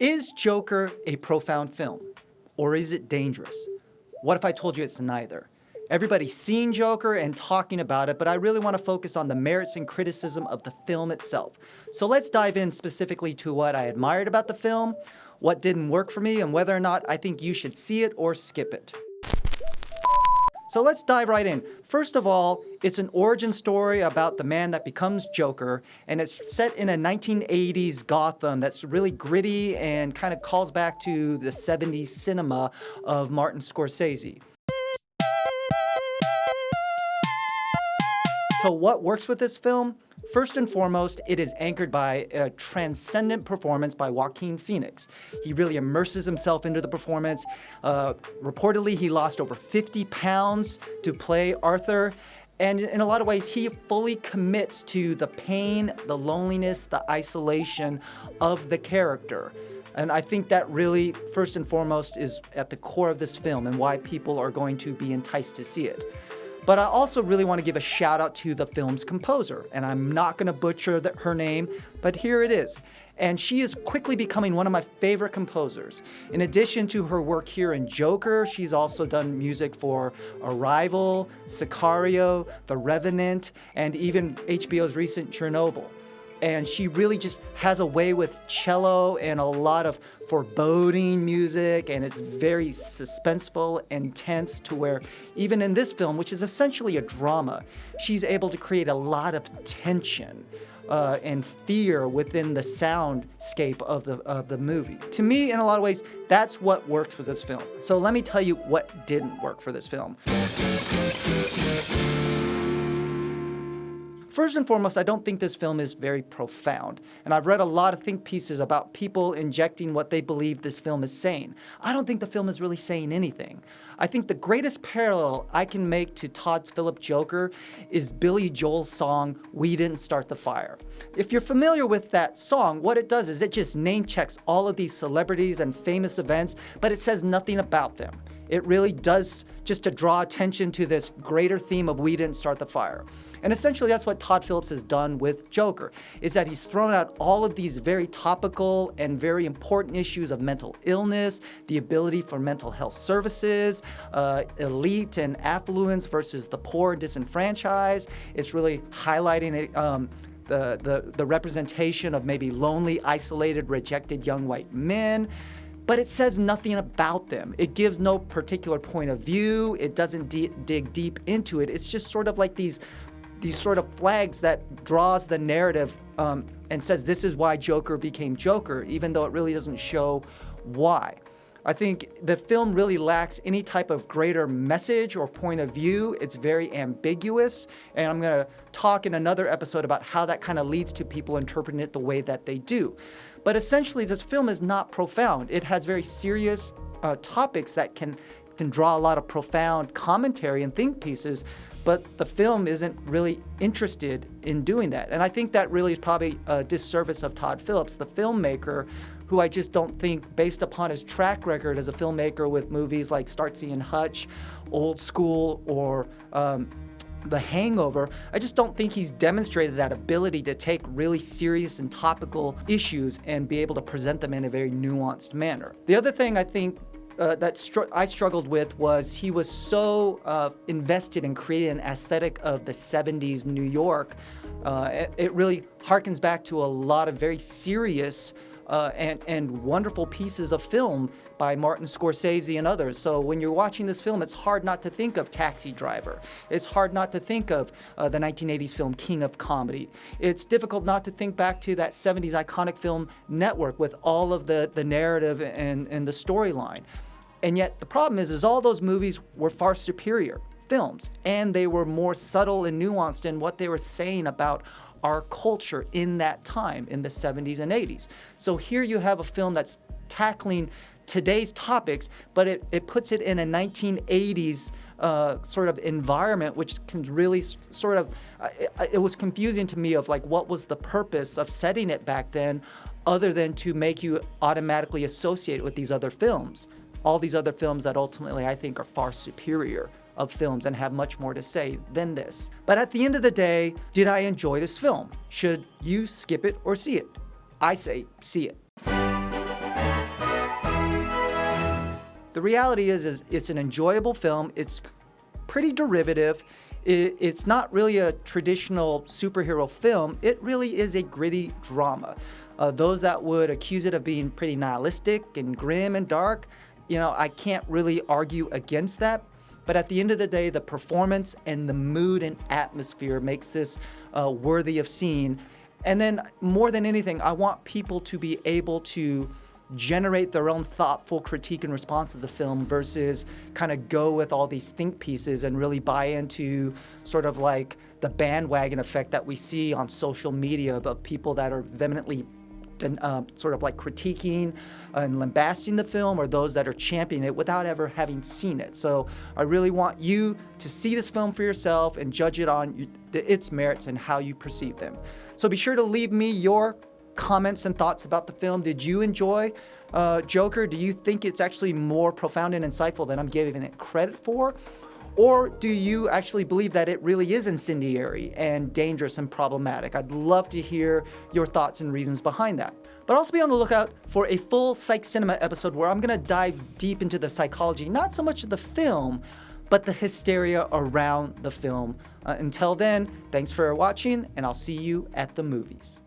Is Joker a profound film? Or is it dangerous? What if I told you it's neither? Everybody's seen Joker and talking about it, but I really want to focus on the merits and criticism of the film itself. So let's dive in specifically to what I admired about the film, what didn't work for me, and whether or not I think you should see it or skip it. So let's dive right in. First of all, it's an origin story about the man that becomes Joker, and it's set in a 1980s Gotham that's really gritty and kind of calls back to the 70s cinema of Martin Scorsese. So what works with this film? First and foremost, it is anchored by a transcendent performance by Joaquin Phoenix. He really immerses himself into the performance. Reportedly, he lost over 50 pounds to play Arthur. And in a lot of ways, he fully commits to the pain, the loneliness, the isolation of the character. And I think that really, first and foremost, is at the core of this film and why people are going to be enticed to see it. But I also really want to give a shout out to the film's composer, and I'm not going to butcher her name, but here it is. And she is quickly becoming one of my favorite composers. In addition to her work here in Joker, she's also done music for Arrival, Sicario, The Revenant, and even HBO's recent Chernobyl. And she really just has a way with cello and a lot of foreboding music, and it's very suspenseful and tense to where even in this film, which is essentially a drama, she's able to create a lot of tension and fear within the soundscape of the movie. To me, in a lot of ways, that's what works with this film. So let me tell you what didn't work for this film. First and foremost, I don't think this film is very profound, and I've read a lot of think pieces about people injecting what they believe this film is saying. I don't think the film is really saying anything. I think the greatest parallel I can make to Todd Phillips' Joker is Billy Joel's song, "We Didn't Start the Fire." If you're familiar with that song, what it does is it just name checks all of these celebrities and famous events, but it says nothing about them. It really does just to draw attention to this greater theme of we didn't start the fire. And essentially that's what Todd Phillips has done with Joker, is that he's thrown out all of these very topical and very important issues of mental illness, the ability for mental health services, elite and affluence versus the poor and disenfranchised. It's really highlighting the representation of maybe lonely, isolated, rejected young white men. But it says nothing about them. It gives no particular point of view. It doesn't dig deep into it. It's just sort of like these sort of flags that draws the narrative and says this is why Joker became Joker, even though it really doesn't show why. I think the film really lacks any type of greater message or point of view. It's very ambiguous, and I'm going to talk in another episode about how that kind of leads to people interpreting it the way that they do. But essentially, this film is not profound. It has very serious topics that can draw a lot of profound commentary and think pieces, but the film isn't really interested in doing that. And I think that really is probably a disservice of Todd Phillips, the filmmaker, who I just don't think, based upon his track record as a filmmaker with movies like Starsky and Hutch, Old School, or The Hangover, I just don't think he's demonstrated that ability to take really serious and topical issues and be able to present them in a very nuanced manner. The other thing I think I struggled with was he was so invested in creating an aesthetic of the 70s New York. It really harkens back to a lot of very serious and wonderful pieces of film by Martin Scorsese and others. So when you're watching this film, it's hard not to think of Taxi Driver. It's hard not to think of the 1980s film King of Comedy. It's difficult not to think back to that 70s iconic film Network with all of the narrative and the storyline. And yet the problem is all those movies were far superior films, and they were more subtle and nuanced in what they were saying about our culture in that time, in the 70s and 80s. So here you have a film that's tackling today's topics, but it puts it in a 1980s sort of environment, which can really sort of, it was confusing to me of like, what was the purpose of setting it back then, other than to make you automatically associate it with these other films. All these other films that ultimately I think are far superior of films and have much more to say than this. But at the end of the day, did I enjoy this film? Should you skip it or see it? I say see it. the reality is it's an enjoyable film. It's pretty derivative. It's not really a traditional superhero film. It really is a gritty drama. Those that would accuse it of being pretty nihilistic and grim and dark, I can't really argue against that. But at the end of the day, the performance and the mood and atmosphere makes this worthy of seeing. And then more than anything, I want people to be able to generate their own thoughtful critique and response to the film versus kind of go with all these think pieces and really buy into sort of like the bandwagon effect that we see on social media of people that are vehemently sort of like critiquing and lambasting the film, or those that are championing it without ever having seen it. So I really want you to see this film for yourself and judge it on its merits and how you perceive them. So be sure to leave me your comments and thoughts about the film. Did you enjoy Joker? Do you think it's actually more profound and insightful than I'm giving it credit for? Or do you actually believe that it really is incendiary and dangerous and problematic? I'd love to hear your thoughts and reasons behind that. But also be on the lookout for a full Psych Cinema episode where I'm going to dive deep into the psychology, not so much of the film, but the hysteria around the film. Until then, thanks for watching, and I'll see you at the movies.